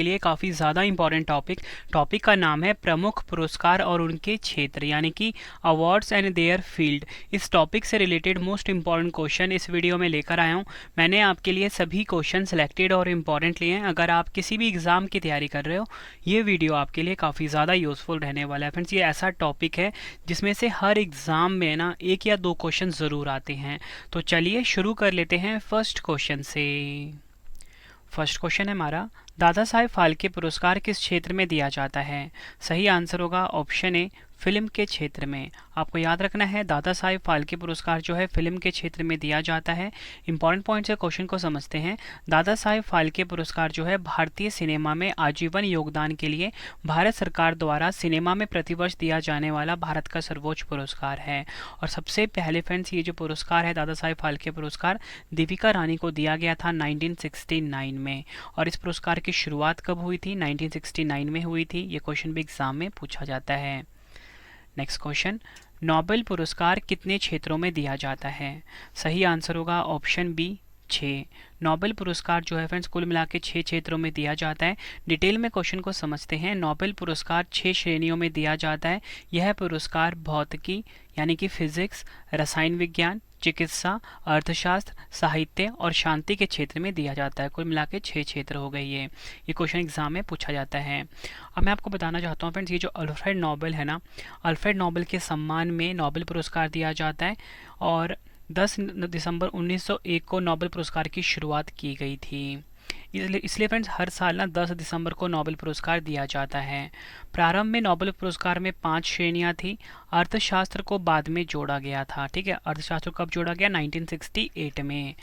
आपके लिए काफ़ी ज़्यादा इंपॉर्टेंट टॉपिक का नाम है प्रमुख पुरस्कार और उनके क्षेत्र, यानी कि अवार्ड्स एंड देयर फील्ड। इस टॉपिक से रिलेटेड मोस्ट इंपॉर्टेंट क्वेश्चन इस वीडियो में लेकर आया हूँ। मैंने आपके लिए सभी क्वेश्चन सेलेक्टेड और इम्पॉर्टेंट लिए हैं। अगर आप किसी भी एग्ज़ाम की तैयारी कर रहे हो, ये वीडियो आपके लिए काफ़ी ज़्यादा यूज़फुल रहने वाला है। फ्रेंड्स, ये ऐसा टॉपिक है जिसमें से हर एग्ज़ाम में ना एक या दो क्वेश्चन ज़रूर आते हैं। तो चलिए शुरू कर लेते हैं फर्स्ट क्वेश्चन से। फर्स्ट क्वेश्चन है हमारा, दादा साहेब फाल्के पुरस्कार किस क्षेत्र में दिया जाता है? सही आंसर होगा ऑप्शन ए, फिल्म के क्षेत्र में। आपको याद रखना है, दादा साहेब फाल्के पुरस्कार जो है फिल्म के क्षेत्र में दिया जाता है। इंपॉर्टेंट पॉइंट से क्वेश्चन को समझते हैं। दादा साहेब फाल्के पुरस्कार जो है भारतीय सिनेमा में आजीवन योगदान के लिए भारत सरकार द्वारा सिनेमा में प्रतिवर्ष दिया जाने वाला भारत का सर्वोच्च पुरस्कार है। और सबसे पहले फ्रेंड्स, ये जो पुरस्कार है दादा साहेब फाल्के पुरस्कार दीपिका रानी को दिया गया था 1969 में। और इस पुरस्कार की शुरुआत कब हुई थी? 1969 में हुई थी। ये क्वेश्चन भी एग्जाम में पूछा जाता है। नेक्स्ट क्वेश्चन, नोबेल पुरस्कार कितने क्षेत्रों में दिया जाता है? सही आंसर होगा ऑप्शन बी, 6। नोबेल पुरस्कार जो है फ्रेंड्स कुल मिला के 6 क्षेत्रों में दिया जाता है। डिटेल में क्वेश्चन को समझते हैं। नोबेल पुरस्कार 6 श्रेणियों में दिया जाता है। यह पुरस्कार भौतिकी यानी कि फिजिक्स, रसायन विज्ञान, चिकित्सा, अर्थशास्त्र, साहित्य और शांति के क्षेत्र में दिया जाता है। कुल मिला के 6 क्षेत्र हो गए। ये क्वेश्चन एग्जाम में पूछा जाता है। अब मैं आपको बताना चाहता हूँ फ्रेंड्स, ये जो अल्फ्रेड नोबेल है ना, अल्फ्रेड नोबेल के सम्मान में नोबेल पुरस्कार दिया जाता है। और 10 दिसंबर 1901 को नोबेल पुरस्कार की शुरुआत की गई थी। इसलिए फ्रेंड्स हर साल ना 10 दिसंबर को नोबेल पुरस्कार दिया जाता है। प्रारंभ में नोबेल पुरस्कार में 5 श्रेणियां थी। अर्थशास्त्र को बाद में जोड़ा गया था। ठीक है, अर्थशास्त्र कब जोड़ा गया? 1968 में।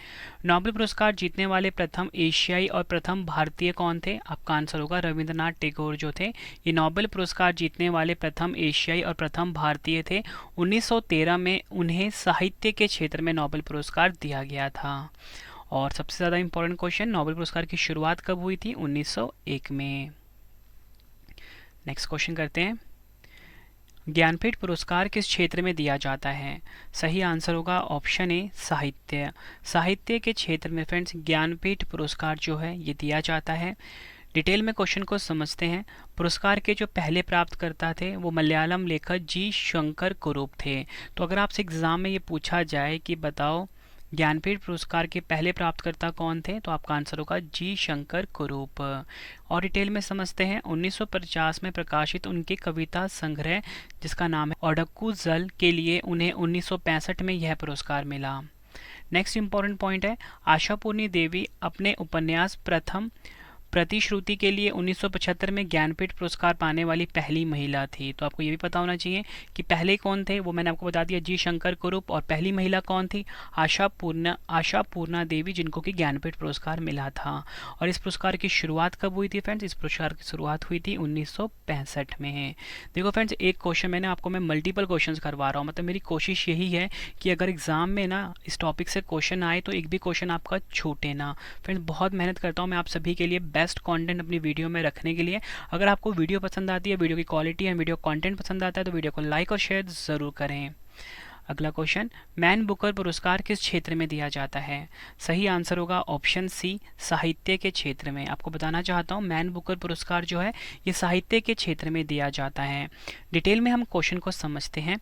नोबेल पुरस्कार जीतने वाले प्रथम एशियाई और प्रथम भारतीय कौन थे? आपका आंसर होगा रविंद्रनाथ टैगोर जो थे, ये नोबेल पुरस्कार जीतने वाले प्रथम एशियाई और प्रथम भारतीय थे। 1913 में उन्हें साहित्य के क्षेत्र में नोबेल पुरस्कार दिया गया था। और सबसे ज़्यादा इंपॉर्टेंट क्वेश्चन, नोबेल पुरस्कार की शुरुआत कब हुई थी? 1901 में। नेक्स्ट क्वेश्चन करते हैं, ज्ञानपीठ पुरस्कार किस क्षेत्र में दिया जाता है? सही आंसर होगा ऑप्शन ए, साहित्य। साहित्य के क्षेत्र में फ्रेंड्स ज्ञानपीठ पुरस्कार जो है ये दिया जाता है। डिटेल में क्वेश्चन को समझते हैं। पुरस्कार के जो पहले प्राप्तकर्ता थे वो मलयालम लेखक जी शंकर कुरूप थे। तो अगर आपसे एग्जाम में ये पूछा जाए कि बताओ ज्ञानपीठ पुरस्कार के पहले प्राप्तकर्ता कौन थे, तो आपका आंसर होगा जी शंकर कुरूप। और डिटेल में समझते हैं, 1950 में प्रकाशित उनके कविता संग्रह जिसका नाम है ओडक्कू जल के लिए उन्हें 1965 में यह पुरस्कार मिला। नेक्स्ट इंपॉर्टेंट पॉइंट है, आशापूर्णी देवी अपने उपन्यास प्रथम प्रतिश्रुति के लिए 1975 में ज्ञानपीठ पुरस्कार पाने वाली पहली महिला थी। तो आपको ये भी पता होना चाहिए कि पहले कौन थे, वो मैंने आपको बता दिया, जी शंकर कुरूप। और पहली महिला कौन थी? आशापूर्णा देवी, जिनको कि ज्ञानपीठ पुरस्कार मिला था। और इस पुरस्कार की शुरुआत कब हुई थी फ्रेंड्स? इस पुरस्कार की शुरुआत हुई थी 1965 में। देखो फ्रेंड्स, एक क्वेश्चन मैं मल्टीपल क्वेश्चन करवा रहा हूँ। मतलब मेरी कोशिश यही है कि अगर एग्जाम में ना इस टॉपिक से क्वेश्चन आए तो एक भी क्वेश्चन आपका छूटे ना। फ्रेंड्स बहुत मेहनत करता हूँ मैं आप सभी के लिए बेस्ट कंटेंट अपनी वीडियो में रखने के लिए। अगर आपको वीडियो पसंद आती है, वीडियो की क्वालिटी एंड वीडियो कंटेंट पसंद आता है, तो वीडियो को लाइक और शेयर ज़रूर करें। अगला क्वेश्चन, मैन बुकर पुरस्कार किस क्षेत्र में दिया जाता है? सही आंसर होगा ऑप्शन सी, साहित्य के क्षेत्र में। आपको बताना चाहता हूँ, मैन बुकर पुरस्कार जो है ये साहित्य के क्षेत्र में दिया जाता है। डिटेल में हम क्वेश्चन को समझते हैं।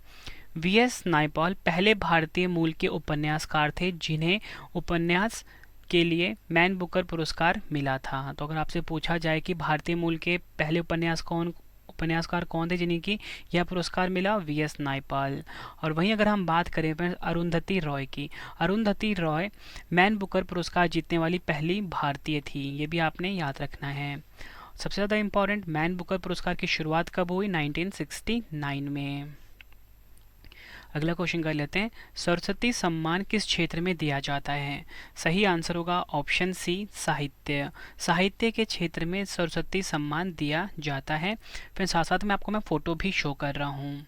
वी.एस. नायपॉल पहले भारतीय मूल के उपन्यासकार थे जिन्हें उपन्यास के लिए मैन बुकर पुरस्कार मिला था। तो अगर आपसे पूछा जाए कि भारतीय मूल के पहले उपन्यासकार कौन थे जिन्हें की यह पुरस्कार मिला? वी.एस. नायपॉल। और वहीं अगर हम बात करें अरुंधति रॉय की, अरुंधति रॉय मैन बुकर पुरस्कार जीतने वाली पहली भारतीय थी। ये भी आपने याद रखना है। सबसे ज़्यादा इंपॉर्टेंट, मैन बुकर पुरस्कार की शुरुआत कब हुई? 1969 में। अगला क्वेश्चन कर लेते हैं, सरस्वती सम्मान किस क्षेत्र में दिया जाता है? सही आंसर होगा ऑप्शन सी, साहित्य। साहित्य के क्षेत्र में सरस्वती सम्मान दिया जाता है। फिर साथ साथ में आपको मैं फोटो भी शो कर रहा हूँ।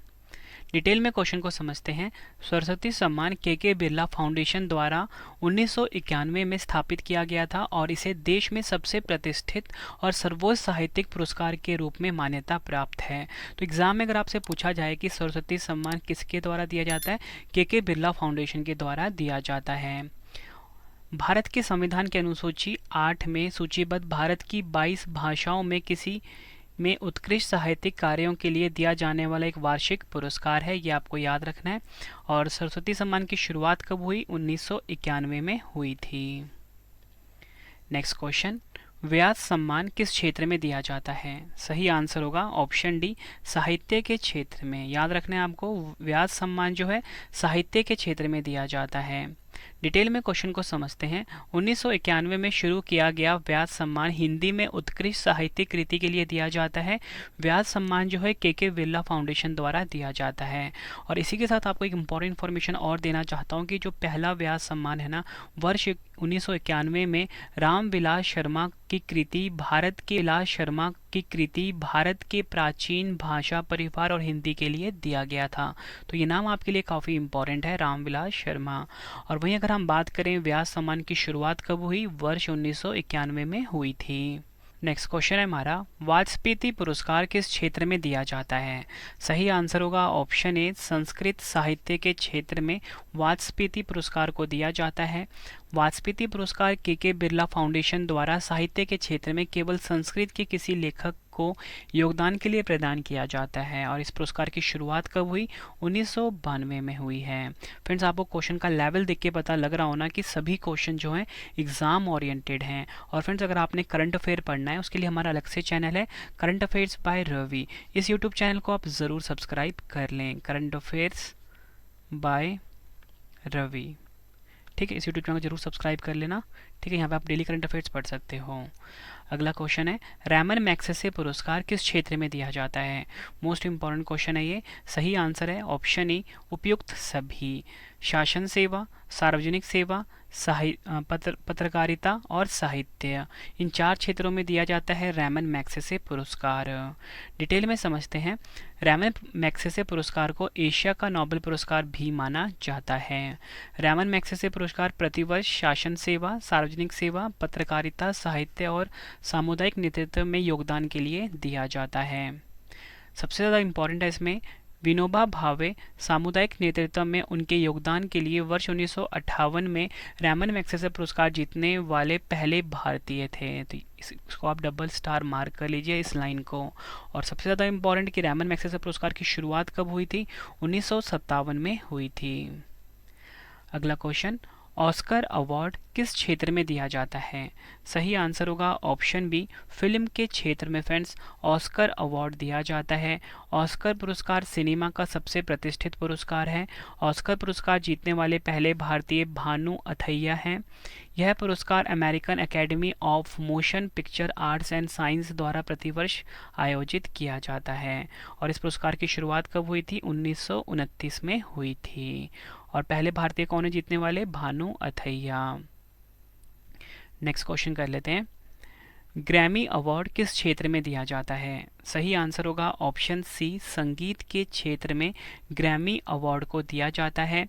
डिटेल में क्वेश्चन को समझते हैं। सरस्वती सम्मान के बिरला फाउंडेशन द्वारा 1991 में स्थापित किया गया था और इसे देश में सबसे प्रतिष्ठित और सर्वोच्च साहित्यिक पुरस्कार के रूप में मान्यता प्राप्त है। तो एग्जाम में अगर आपसे पूछा जाए कि सरस्वती सम्मान किसके द्वारा दिया जाता है, के बिरला फाउंडेशन के द्वारा दिया जाता है। भारत के संविधान के अनुसूची 8 में सूचीबद्ध भारत की 22 भाषाओं में किसी में उत्कृष्ट साहित्यिक कार्यों के लिए दिया जाने वाला एक वार्षिक पुरस्कार है, ये आपको याद रखना है। और सरस्वती सम्मान की शुरुआत कब हुई? 1991 में हुई थी। नेक्स्ट क्वेश्चन, व्यास सम्मान किस क्षेत्र में दिया जाता है? सही आंसर होगा ऑप्शन डी, साहित्य के क्षेत्र में। याद रखना है आपको, व्यास सम्मान जो है साहित्य के क्षेत्र में दिया जाता है। डिटेल में क्वेश्चन को समझते हैं। 1991 में शुरू किया गया व्यास सम्मान हिंदी में उत्कृष्ट साहित्यिक कृति के लिए दिया जाता है। व्यास सम्मान जो है के बिरला फाउंडेशन द्वारा दिया जाता है। और इसी के साथ आपको एक इम्पॉर्टेंट इन्फॉर्मेशन और देना चाहता हूँ कि जो पहला व्यास सम्मान है ना, वर्ष 1991 में रामविलास शर्मा की कृति भारत के प्राचीन भाषा परिवार और हिंदी के लिए दिया गया था। तो ये नाम आपके लिए काफ़ी इंपॉर्टेंट है, रामविलास शर्मा। और वहीं अगर हम बात करें व्यास सम्मान की शुरुआत कब हुई? वर्ष 1991 में हुई थी। नेक्स्ट क्वेश्चन है हमारा, वाजपेयी पुरस्कार किस क्षेत्र में दिया जाता है? सही आंसर होगा ऑप्शन ए, संस्कृत साहित्य के क्षेत्र में वाजपेयी पुरस्कार को दिया जाता है। वाजपेयी पुरस्कार के बिरला फाउंडेशन द्वारा साहित्य के क्षेत्र में केवल संस्कृत के किसी लेखक को योगदान के लिए प्रदान किया जाता है। और इस पुरस्कार की शुरुआत कब हुई? 1992 में हुई है। फ्रेंड्स, आपको क्वेश्चन का लेवल देख के पता लग रहा होना कि सभी क्वेश्चन जो हैं एग्जाम ओरिएंटेड हैं। और फ्रेंड्स, अगर आपने करंट अफेयर पढ़ना है उसके लिए हमारा अलग से चैनल है करंट अफेयर्स बाय रवि। इस यूट्यूब चैनल को आप ज़रूर सब्सक्राइब कर लें, करंट अफेयर्स बाय रवि। ठीक है, इस यूट्यूब चैनल को जरूर सब्सक्राइब कर लेना। ठीक है, यहाँ पे आप डेली करंट अफेयर्स पढ़ सकते हो। अगला क्वेश्चन है, रैमन मैग्सेसे पुरस्कार किस क्षेत्र में दिया जाता है? मोस्ट इंपॉर्टेंट क्वेश्चन है ये। सही आंसर है ऑप्शन ए, उपयुक्त सभी। शासन सेवा, सार्वजनिक सेवा, पत्रकारिता और साहित्य, इन 4 क्षेत्रों में दिया जाता है रैमन मैग्सेसे पुरस्कार। डिटेल में समझते हैं। रैमन मैग्सेसे पुरस्कार को एशिया का नोबेल पुरस्कार भी माना जाता है। रैमन मैग्सेसे पुरस्कार प्रतिवर्ष शासन सेवा, सार्वजनिक सेवा, पत्रकारिता, साहित्य और सामुदायिक नेतृत्व में योगदान के लिए दिया जाता है। सबसे ज़्यादा इम्पॉर्टेंट है इसमें विनोबा भावे सामुदायिक नेतृत्व में उनके योगदान के लिए वर्ष 1958 में रैमन मैग्सेसे पुरस्कार जीतने वाले पहले भारतीय थे। तो इसको आप डबल स्टार मार्क कर लीजिए इस लाइन को। और सबसे ज़्यादा इम्पॉर्टेंट कि रैमन मैग्सेसे पुरस्कार की शुरुआत कब हुई थी? 1957 में हुई थी। अगला क्वेश्चन, ऑस्कर अवार्ड किस क्षेत्र में दिया जाता है? सही आंसर होगा ऑप्शन बी, फिल्म के क्षेत्र में फ्रेंड्स ऑस्कर अवार्ड दिया जाता है। ऑस्कर पुरस्कार सिनेमा का सबसे प्रतिष्ठित पुरस्कार है। ऑस्कर पुरस्कार जीतने वाले पहले भारतीय भानु अथैया हैं। यह पुरस्कार American academy of motion picture arts and science द्वारा प्रतिवर्ष आयोजित किया जाता है। और इस पुरस्कार की शुरुआत कब हुई थी? 1929 में हुई थी। और पहले भारतीय कौन है जीतने वाले? भानु अथैया। नेक्स्ट क्वेश्चन कर लेते हैं, ग्रैमी अवार्ड किस क्षेत्र में दिया जाता है? सही आंसर होगा ऑप्शन सी, संगीत के क्षेत्र में ग्रैमी अवार्ड को दिया जाता है।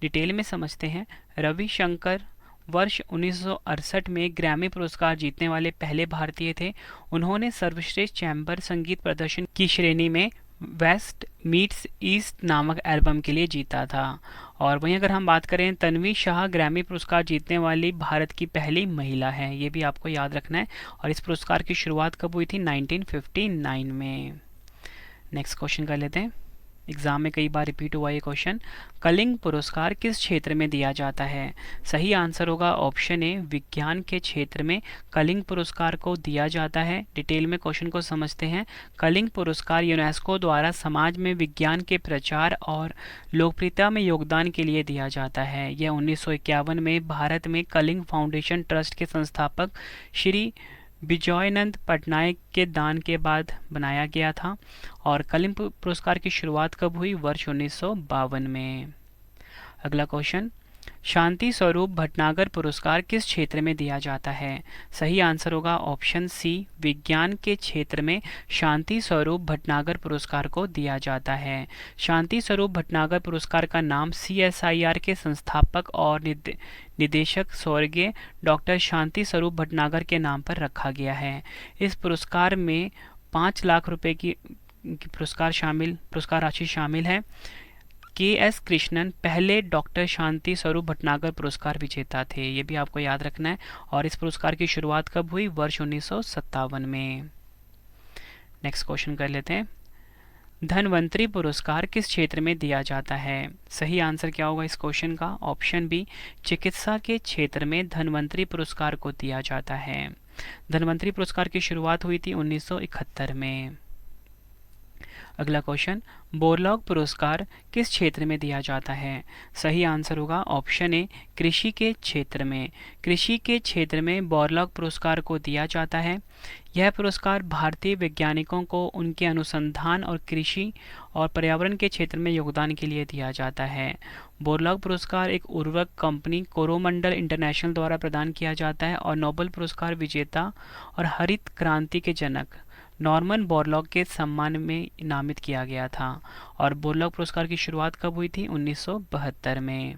डिटेल में समझते हैं। रविशंकर वर्ष 1968 में ग्रैमी पुरस्कार जीतने वाले पहले भारतीय थे। उन्होंने सर्वश्रेष्ठ चैम्बर संगीत प्रदर्शन की श्रेणी में वेस्ट मीट्स ईस्ट नामक एल्बम के लिए जीता था। और वहीं अगर हम बात करें, तन्वी शाह ग्रैमी पुरस्कार जीतने वाली भारत की पहली महिला है, ये भी आपको याद रखना है। और इस पुरस्कार की शुरुआत कब हुई थी? 1959 में। नेक्स्ट क्वेश्चन कर लेते हैं, एग्जाम में कई बार रिपीट हुआ ये क्वेश्चन। कलिंग पुरस्कार किस क्षेत्र में दिया जाता है? सही आंसर होगा ऑप्शन ए, विज्ञान के क्षेत्र में कलिंग पुरस्कार को दिया जाता है। डिटेल में क्वेश्चन को समझते हैं। कलिंग पुरस्कार यूनेस्को द्वारा समाज में विज्ञान के प्रचार और लोकप्रियता में योगदान के लिए दिया जाता है। यह 1951 में भारत में कलिंग फाउंडेशन ट्रस्ट के संस्थापक श्री विजयानंद पटनायक के दान के बाद बनाया गया था। और कलिंग पुरस्कार की शुरुआत कब हुई? वर्ष 1952 में। अगला क्वेश्चन, शांति स्वरूप भटनागर पुरस्कार किस क्षेत्र में दिया जाता है? सही आंसर होगा ऑप्शन सी, विज्ञान के क्षेत्र में शांति स्वरूप भटनागर पुरस्कार को दिया जाता है। शांति स्वरूप भटनागर पुरस्कार का नाम CSIR के संस्थापक और निदेशक स्वर्गीय डॉक्टर शांति स्वरूप भटनागर के नाम पर रखा गया है। इस पुरस्कार में 5 लाख रुपए की पुरस्कार राशि शामिल है। के.एस. कृष्णन पहले डॉक्टर शांति स्वरूप भटनागर पुरस्कार विजेता थे, ये भी आपको याद रखना है। और इस पुरस्कार की शुरुआत कब हुई? वर्ष 1957 में। नेक्स्ट क्वेश्चन कर लेते हैं। धन्वंतरी पुरस्कार किस क्षेत्र में दिया जाता है? सही आंसर क्या होगा इस क्वेश्चन का? ऑप्शन बी, चिकित्सा के क्षेत्र में धन्वंतरी पुरस्कार को दिया जाता है। धन्वंतरी पुरस्कार की शुरुआत हुई थी 1971 में। अगला क्वेश्चन, बोरलॉग पुरस्कार किस क्षेत्र में दिया जाता है? सही आंसर होगा ऑप्शन ए, कृषि के क्षेत्र में। कृषि के क्षेत्र में बोरलॉग पुरस्कार को दिया जाता है। यह पुरस्कार भारतीय वैज्ञानिकों को उनके अनुसंधान और कृषि और पर्यावरण के क्षेत्र में योगदान के लिए दिया जाता है। बोरलॉग पुरस्कार एक उर्वरक कंपनी कोरोमंडल इंटरनेशनल द्वारा प्रदान किया जाता है और नोबेल पुरस्कार विजेता और हरित क्रांति के जनक नॉर्मन बोरलॉग के सम्मान में नामित किया गया था। और बोरलॉग पुरस्कार की शुरुआत कब हुई थी? 1972 में।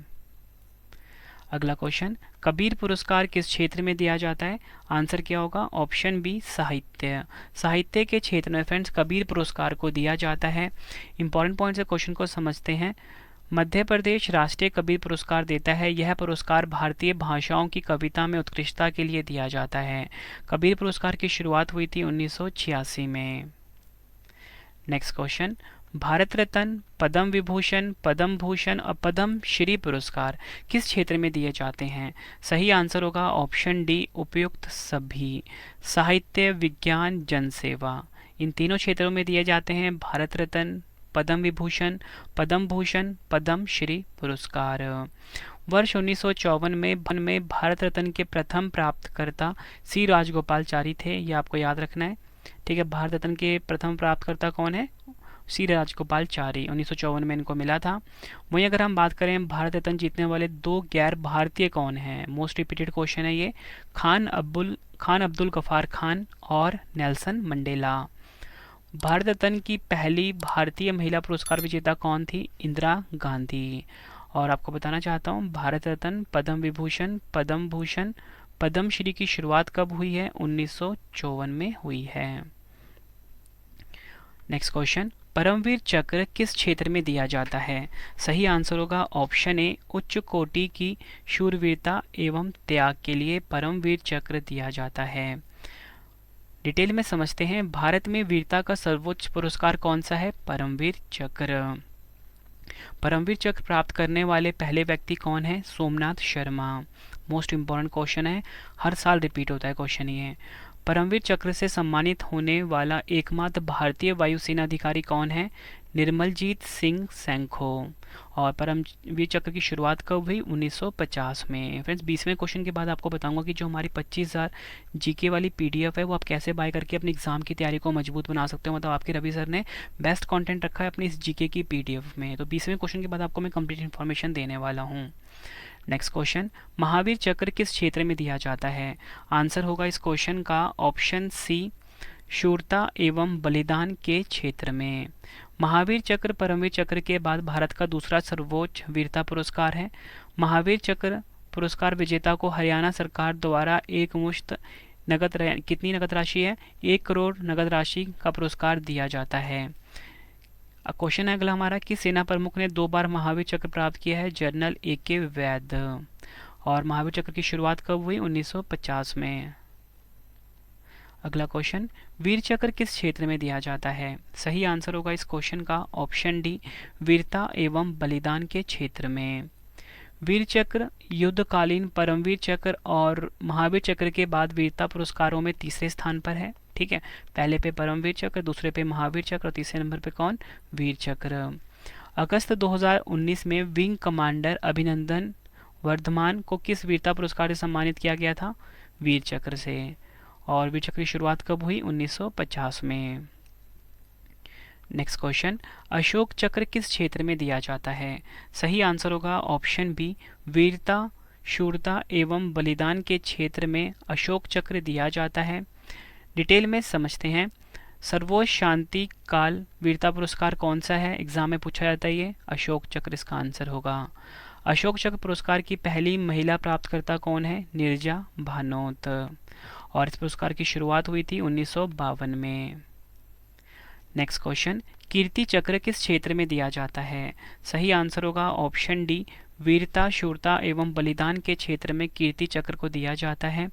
अगला क्वेश्चन, कबीर पुरस्कार किस क्षेत्र में दिया जाता है? आंसर क्या होगा? ऑप्शन बी, साहित्य। साहित्य के क्षेत्र में फ्रेंड्स कबीर पुरस्कार को दिया जाता है। इंपॉर्टेंट पॉइंट से क्वेश्चन को समझते हैं। मध्य प्रदेश राष्ट्रीय कबीर पुरस्कार देता है। यह पुरस्कार भारतीय भाषाओं की कविता में उत्कृष्टता के लिए दिया जाता है। कबीर पुरस्कार की शुरुआत हुई थी 1986 में। नेक्स्ट क्वेश्चन, भारत रत्न, पद्म विभूषण, पद्म भूषण और पद्म श्री पुरस्कार किस क्षेत्र में दिए जाते हैं? सही आंसर होगा ऑप्शन डी, उपयुक्त सभी। साहित्य, विज्ञान, जनसेवा, इन तीनों क्षेत्रों में दिए जाते हैं भारत रत्न, पद्म विभूषण, पद्म भूषण, पद्म श्री पुरस्कार। वर्ष 1954 में भारत रत्न के प्रथम प्राप्तकर्ता सी राजगोपालचारी थे, ये आपको याद रखना है। ठीक है, भारत रत्न के प्रथम प्राप्तकर्ता कौन है? सी राजगोपालचारी, 1954 में इनको मिला था। वहीं अगर हम बात करें भारत रत्न जीतने वाले दो गैर भारतीय कौन हैं? मोस्ट रिपीटेड क्वेश्चन है ये। खान अब्दुल गफ्फार खान और नेल्सन मंडेला। भारत रत्न की पहली भारतीय महिला पुरस्कार विजेता कौन थी? इंदिरा गांधी। और आपको बताना चाहता हूँ, भारत रत्न, पद्म विभूषण, पद्म भूषण, पद्म श्री की शुरुआत कब हुई है? 1954 में हुई है। नेक्स्ट क्वेश्चन, परमवीर चक्र किस क्षेत्र में दिया जाता है? सही आंसर होगा ऑप्शन ए, उच्च कोटि की शूरवीरता एवं त्याग के लिए परमवीर चक्र दिया जाता है। डिटेल में समझते हैं। भारत में वीरता का सर्वोच्च पुरस्कार कौन सा है? परमवीर चक्र। परमवीर चक्र प्राप्त करने वाले पहले व्यक्ति कौन है? Somnath Sharma. Most important question है, हर साल रिपीट होता है क्वेश्चन ये। परमवीर चक्र से सम्मानित होने वाला एकमात्र भारतीय वायुसेना अधिकारी कौन है? निर्मलजीत सिंह सैंखो। और परमवीर चक्र की शुरुआत कब हुई? 1950 में। फ्रेंड्स 20वें क्वेश्चन के बाद आपको बताऊंगा कि जो हमारी 25,000 जीके वाली पीडीएफ है वो आप कैसे बाय करके अपने एग्जाम की तैयारी को मजबूत बना सकते हो। मतलब आपके रवि सर ने बेस्ट कंटेंट रखा है अपनी इस जीके की पीडीएफ में। तो 20वें क्वेश्चन के बाद आपको मैं कंप्लीट इन्फॉर्मेशन देने वाला हूँ। नेक्स्ट क्वेश्चन, महावीर चक्र किस क्षेत्र में दिया जाता है? आंसर होगा इस क्वेश्चन का ऑप्शन सी, शूरता एवं बलिदान के क्षेत्र में। महावीर चक्र परमवीर चक्र के बाद भारत का दूसरा सर्वोच्च वीरता पुरस्कार है। महावीर चक्र पुरस्कार विजेता को हरियाणा सरकार द्वारा एक मुश्त कितनी नगद राशि है? 1 करोड़ नगद राशि का पुरस्कार दिया जाता है। क्वेश्चन है अगला हमारा कि सेना प्रमुख ने 2 बार महावीर चक्र प्राप्त किया है? General A.K. वैद। और महावीर चक्र की शुरुआत कब हुई? 1950 में। अगला क्वेश्चन, वीर चक्र किस क्षेत्र में दिया जाता है? सही आंसर होगा इस क्वेश्चन का ऑप्शन डी, वीरता एवं बलिदान के क्षेत्र में। वीर चक्र युद्धकालीन परमवीर चक्र और महावीर चक्र के बाद वीरता पुरस्कारों में तीसरे स्थान पर है। ठीक है, पहले पे परमवीर चक्र, दूसरे पे महावीर चक्र और तीसरे नंबर पे कौन? वीर चक्र। अगस्त 2019 में विंग कमांडर अभिनंदन वर्धमान को किस वीरता पुरस्कार से सम्मानित किया गया था? वीर चक्र से। और वीर चक्र की शुरुआत कब हुई? 1950 में। नेक्स्ट क्वेश्चन, अशोक चक्र किस क्षेत्र में दिया जाता है? सही आंसर होगा ऑप्शन बी, वीरता, शूरता एवं बलिदान के क्षेत्र में अशोक चक्र दिया जाता है। डिटेल में समझते हैं। सर्वोच्च शांति काल वीरता पुरस्कार कौन सा है? एग्जाम में पूछा जाता है ये। अशोक चक्र इसका आंसर होगा। अशोक चक्र पुरस्कार की पहली महिला प्राप्तकर्ता कौन है? नीरजा भानोत। और इस पुरस्कार की शुरुआत हुई थी 1952 में। नेक्स्ट क्वेश्चन, कीर्ति चक्र किस क्षेत्र में दिया जाता है? सही आंसर होगा ऑप्शन डी, वीरता, शूरता एवं बलिदान के क्षेत्र में कीर्ति चक्र को दिया जाता है।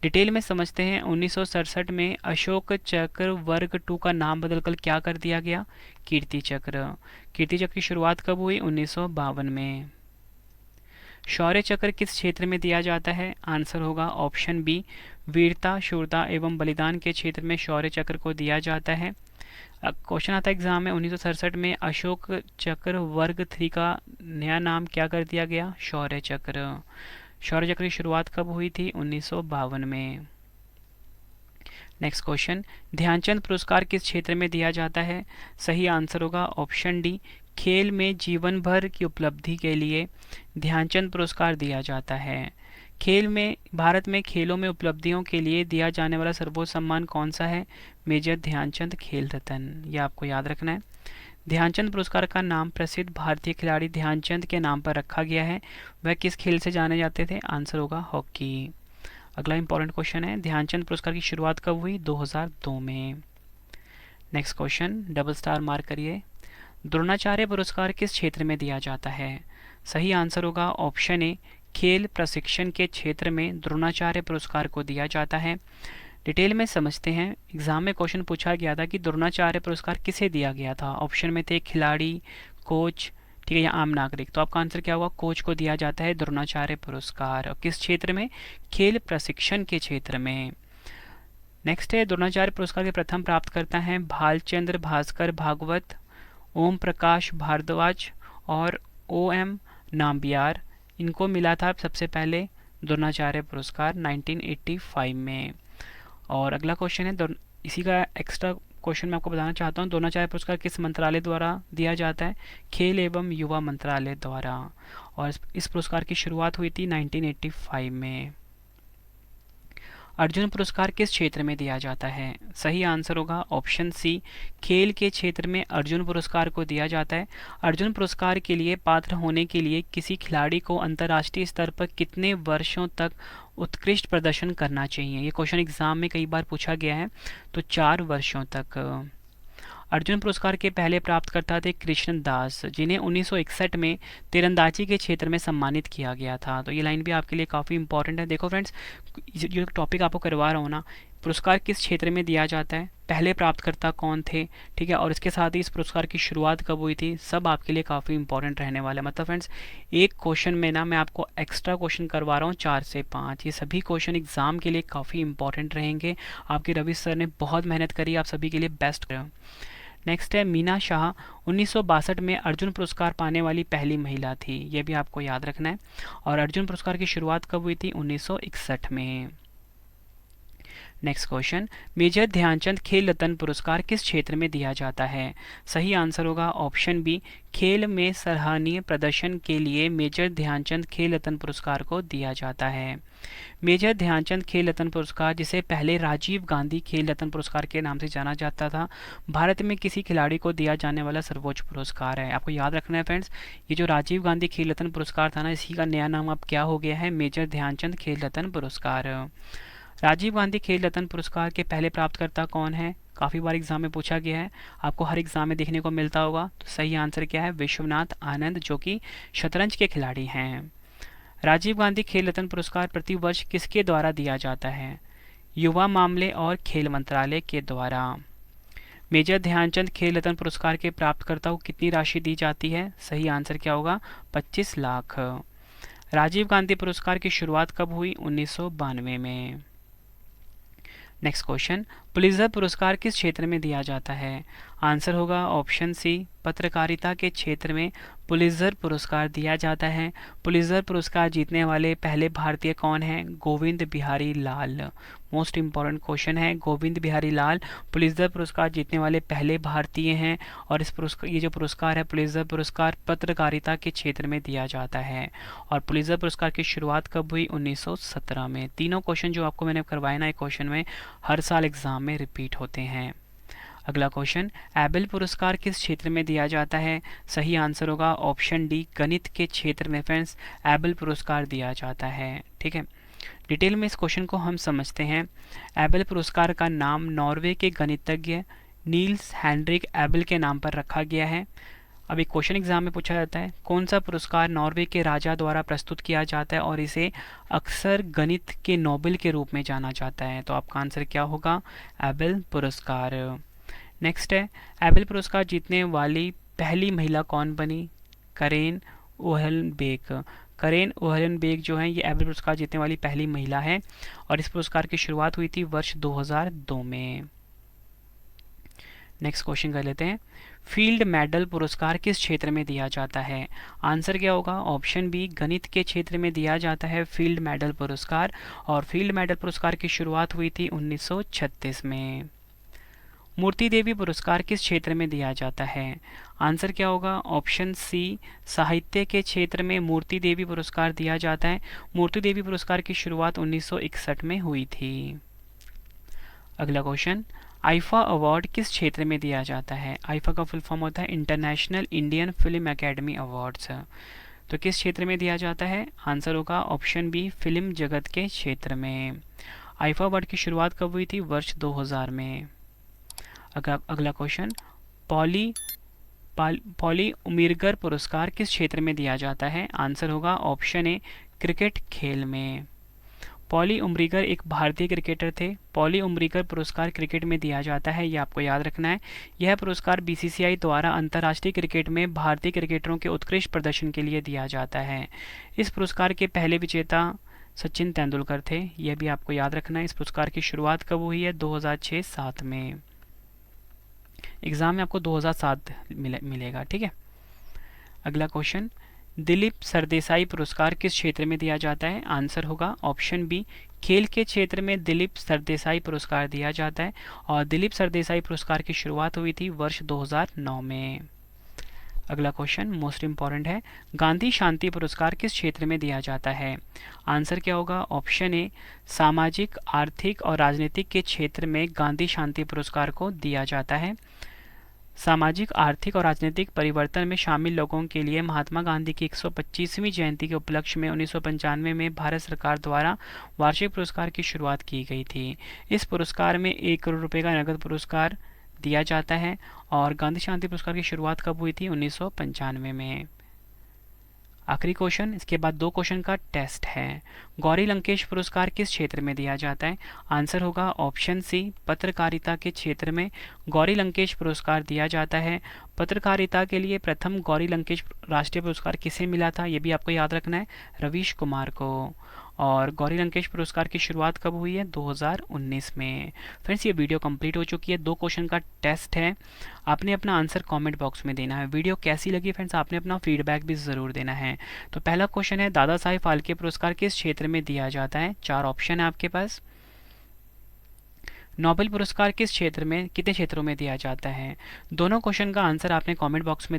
डिटेल में समझते हैं। 1967 में अशोक चक्र वर्ग 2 का नाम बदलकर क्या कर दिया गया? कीर्ति चक्र। कीर्ति चक्र की शुरुआत कब हुई? 1952 में। शौर्य चक्र किस क्षेत्र में दिया जाता है? आंसर होगा ऑप्शन बी, वीरता, शूरता एवं बलिदान के क्षेत्र में शौर्य चक्र को दिया जाता है। क्वेश्चन आता है एग्जाम में, 1967 में अशोक चक्र वर्ग 3 का नया नाम क्या कर दिया गया? शौर्य चक्र। शौर्य चक्र की शुरुआत कब हुई थी? 1952 में। नेक्स्ट क्वेश्चन, ध्यानचंद पुरस्कार किस क्षेत्र में दिया जाता है? सही आंसर होगा ऑप्शन डी, खेल में जीवन भर की उपलब्धि के लिए ध्यानचंद पुरस्कार दिया जाता है। खेल में, भारत में खेलों में उपलब्धियों के लिए दिया जाने वाला सर्वोच्च सम्मान कौन सा है? मेजर ध्यानचंद खेल रत्न। यह आपको याद रखना है। ध्यानचंद पुरस्कार का नाम प्रसिद्ध भारतीय खिलाड़ी ध्यानचंद के नाम पर रखा गया है। वह किस खेल से जाने जाते थे? आंसर होगा हॉकी। अगला इंपॉर्टेंट क्वेश्चन है, ध्यानचंद पुरस्कार की शुरुआत कब हुई? 2002 में। Next question, double star mark करिए। द्रोणाचार्य पुरस्कार किस क्षेत्र में दिया जाता है? सही आंसर होगा ऑप्शन ए, खेल प्रशिक्षण के क्षेत्र में द्रोणाचार्य पुरस्कार को दिया जाता है। डिटेल में समझते हैं। एग्जाम में क्वेश्चन पूछा गया था कि द्रोणाचार्य पुरस्कार किसे दिया गया था? ऑप्शन में थे खिलाड़ी, कोच, ठीक है, या आम नागरिक। तो आपका आंसर क्या होगा? कोच को दिया जाता है द्रोणाचार्य पुरस्कार। किस क्षेत्र में? खेल प्रशिक्षण के क्षेत्र में। नेक्स्ट है, द्रोणाचार्य पुरस्कार के प्रथम प्राप्तकर्ता हैं भालचंद्र भास्कर भागवत, ओम प्रकाश भारद्वाज और ओ एम नाम्बियार। इनको मिला था सबसे पहले द्रोणाचार्य पुरस्कार 1985 में। और अगला क्वेश्चन है, इसी का एक्स्ट्रा क्वेश्चन मैं आपको बताना चाहता हूँ, द्रोणाचार्य पुरस्कार किस मंत्रालय द्वारा दिया जाता है? खेल एवं युवा मंत्रालय द्वारा। और इस पुरस्कार की शुरुआत हुई थी 1985 में। अर्जुन पुरस्कार किस क्षेत्र में दिया जाता है? सही आंसर होगा ऑप्शन सी, खेल के क्षेत्र में अर्जुन पुरस्कार को दिया जाता है। अर्जुन पुरस्कार के लिए पात्र होने के लिए किसी खिलाड़ी को अंतर्राष्ट्रीय स्तर पर कितने वर्षों तक उत्कृष्ट प्रदर्शन करना चाहिए? ये क्वेश्चन एग्जाम में कई बार पूछा गया है। तो 4 वर्षों तक। अर्जुन पुरस्कार के पहले प्राप्तकर्ता थे कृष्ण दास, जिन्हें 1961 में तीरंदाजी के क्षेत्र में सम्मानित किया गया था। तो ये लाइन भी आपके लिए काफ़ी इंपॉर्टेंट है। देखो फ्रेंड्स, जो टॉपिक आपको करवा रहा हूँ ना, पुरस्कार किस क्षेत्र में दिया जाता है, पहले प्राप्तकर्ता कौन थे, ठीक है, और इसके साथ ही इस पुरस्कार की शुरुआत कब हुई थी, सब आपके लिए काफ़ी इंपॉर्टेंट रहने वाला है। मतलब फ्रेंड्स, एक क्वेश्चन में ना मैं आपको एक्स्ट्रा क्वेश्चन करवा रहा हूँ 4 से 5। ये सभी क्वेश्चन एग्जाम के लिए काफ़ी इंपॉर्टेंट रहेंगे। आपके रवि सर ने बहुत मेहनत करी, आप सभी के लिए बेस्ट करें। नेक्स्ट है, मीना शाह 1962 में अर्जुन पुरस्कार पाने वाली पहली महिला थी। यह भी आपको याद रखना है। और अर्जुन पुरस्कार की शुरुआत कब हुई थी? 1961 में। नेक्स्ट क्वेश्चन, मेजर ध्यानचंद खेल रत्न पुरस्कार किस क्षेत्र में दिया जाता है? सही आंसर होगा ऑप्शन बी, खेल में सराहनीय प्रदर्शन के लिए मेजर ध्यानचंद खेल रत्न पुरस्कार को दिया जाता है। मेजर ध्यानचंद खेल रत्न पुरस्कार, जिसे पहले राजीव गांधी खेल रत्न पुरस्कार के नाम से जाना जाता था, भारत में किसी खिलाड़ी को दिया जाने वाला सर्वोच्च पुरस्कार है। आपको याद रखना है फ्रेंड्स, ये जो राजीव गांधी खेल रत्न पुरस्कार था ना, इसी का नया नाम अब क्या हो गया है? मेजर ध्यानचंद खेल रत्न पुरस्कार। राजीव गांधी खेल रत्न पुरस्कार के पहले प्राप्तकर्ता कौन है? काफ़ी बार एग्जाम में पूछा गया है, आपको हर एग्जाम में देखने को मिलता होगा। तो सही आंसर क्या है? विश्वनाथ आनंद, जो कि शतरंज के खिलाड़ी हैं। राजीव गांधी खेल रत्न पुरस्कार प्रतिवर्ष किसके द्वारा दिया जाता है? युवा मामले और खेल मंत्रालय के द्वारा। मेजर ध्यानचंद खेल रत्न पुरस्कार के प्राप्तकर्ता को कितनी राशि दी जाती है? सही आंसर क्या होगा? 25 लाख। राजीव गांधी पुरस्कार की शुरुआत कब हुई? 1992 में। नेक्स्ट क्वेश्चन, पुलित्जर पुरस्कार किस क्षेत्र में दिया जाता है? आंसर होगा ऑप्शन सी, पत्रकारिता के क्षेत्र में पुलित्जर पुरस्कार दिया जाता है। पुलित्जर पुरस्कार जीतने वाले पहले भारतीय कौन हैं? गोविंद बिहारी लाल। मोस्ट इंपॉर्टेंट क्वेश्चन है, गोविंद बिहारी लाल पुलित्जर पुरस्कार जीतने वाले पहले भारतीय हैं। और इस पुरस्कार, ये जो पुरस्कार है पुलित्जर पुरस्कार, पत्रकारिता के क्षेत्र में दिया जाता है। और पुलित्जर पुरस्कार की शुरुआत कब हुई? 1917 में। तीनों क्वेश्चन जो आपको मैंने करवाए ना एक क्वेश्चन में, हर साल एग्जाम में रिपीट होते हैं। अगला क्वेश्चन, एबेल पुरस्कार किस क्षेत्र में दिया जाता है? सही आंसर होगा ऑप्शन डी, गणित के क्षेत्र में फ्रेंड्स एबेल पुरस्कार दिया जाता है। ठीक है, डिटेल में इस क्वेश्चन को हम समझते हैं। एबेल पुरस्कार का नाम नॉर्वे के गणितज्ञ नील्स हेनरिक एबल के नाम पर रखा गया है। अब एक क्वेश्चन एग्जाम में पूछा जाता है, कौन सा पुरस्कार नॉर्वे के राजा द्वारा प्रस्तुत किया जाता है और इसे अक्सर गणित के नोबेल के रूप में जाना जाता है? तो आपका आंसर क्या होगा? एबल पुरस्कार। नेक्स्ट है, एबल पुरस्कार जीतने वाली पहली महिला कौन बनी? करेन ओहलनबेक। करेन ओहलनबेक जो है ये एबल पुरस्कार जीतने वाली पहली महिला है और इस पुरस्कार की शुरुआत हुई थी वर्ष 2002 में। नेक्स्ट क्वेश्चन कर लेते हैं, फील्ड मेडल पुरस्कार किस क्षेत्र में दिया जाता है? आंसर क्या होगा? ऑप्शन बी, गणित के क्षेत्र में दिया जाता है फील्ड मेडल पुरस्कार, और फील्ड मेडल पुरस्कार की शुरुआत हुई थी 1936 में। मूर्ति देवी पुरस्कार किस क्षेत्र में दिया जाता है? आंसर क्या होगा? ऑप्शन सी, साहित्य के क्षेत्र में मूर्ति देवी पुरस्कार दिया जाता है। मूर्ति देवी पुरस्कार की शुरुआत 1961 में हुई थी। अगला क्वेश्चन, आईफा अवार्ड किस क्षेत्र में दिया जाता है? आईफा का फुल फॉर्म होता है international Indian film academy awards. तो किस क्षेत्र में दिया जाता है? आंसर होगा ऑप्शन बी, फिल्म जगत के क्षेत्र में। आईफा अवार्ड की शुरुआत कब हुई थी? वर्ष 2000 में। अगला क्वेश्चन, पॉली उमिरगर पुरस्कार किस क्षेत्र में दिया जाता है? आंसर होगा ऑप्शन ए, क्रिकेट खेल में। पॉली उमरीगर एक भारतीय क्रिकेटर थे। पॉली उमरीगर पुरस्कार क्रिकेट में दिया जाता है, यह आपको याद रखना है। यह पुरस्कार बीसीसीआई द्वारा अंतर्राष्ट्रीय क्रिकेट में भारतीय क्रिकेटरों के उत्कृष्ट प्रदर्शन के लिए दिया जाता है। इस पुरस्कार के पहले विजेता सचिन तेंदुलकर थे, यह भी आपको याद रखना है। इस पुरस्कार की शुरुआत कब हुई है? 2006-07 में। एग्जाम में आपको 2007 मिलेगा, ठीक है। अगला क्वेश्चन, दिलीप सरदेसाई पुरस्कार किस क्षेत्र में दिया जाता है? आंसर होगा ऑप्शन बी, खेल के क्षेत्र में दिलीप सरदेसाई पुरस्कार दिया जाता है और दिलीप सरदेसाई पुरस्कार की शुरुआत हुई थी वर्ष 2009 में। अगला क्वेश्चन मोस्ट इंपॉर्टेंट है, गांधी शांति पुरस्कार किस क्षेत्र में दिया जाता है? आंसर क्या होगा? ऑप्शन ए, सामाजिक, आर्थिक और राजनीतिक के क्षेत्र में गांधी शांति पुरस्कार को दिया जाता है। सामाजिक, आर्थिक और राजनीतिक परिवर्तन में शामिल लोगों के लिए महात्मा गांधी की 125वीं जयंती के उपलक्ष्य में 1995 में भारत सरकार द्वारा वार्षिक पुरस्कार की शुरुआत की गई थी। इस पुरस्कार में 1 करोड़ रुपए का नगद पुरस्कार दिया जाता है और गांधी शांति पुरस्कार की शुरुआत कब हुई थी? 1995 में। आखिरी क्वेश्चन, इसके बाद 2 क्वेश्चन का टेस्ट है। गौरी लंकेश पुरस्कार किस क्षेत्र में दिया जाता है? आंसर होगा ऑप्शन सी, पत्रकारिता के क्षेत्र में गौरी लंकेश पुरस्कार दिया जाता है। पत्रकारिता के लिए प्रथम गौरी लंकेश राष्ट्रीय पुरस्कार किसे मिला था? ये भी आपको याद रखना है, रवीश कुमार को। और गौरी लंकेश पुरस्कार की शुरुआत कब हुई है? 2019 में। फ्रेंड्स, ये वीडियो कंप्लीट हो चुकी है। 2 क्वेश्चन का टेस्ट है, आपने अपना आंसर कमेंट बॉक्स में देना है। वीडियो कैसी लगी फ्रेंड्स, आपने अपना फीडबैक भी ज़रूर देना है। तो पहला क्वेश्चन है, दादा साहेब फाल्के पुरस्कार किस क्षेत्र में दिया जाता है? 4 ऑप्शन है आपके पास। नोबेल पुरस्कार किस क्षेत्र में, कितने क्षेत्रों में दिया जाता है? दोनों क्वेश्चन का आंसर आपने कमेंट बॉक्स में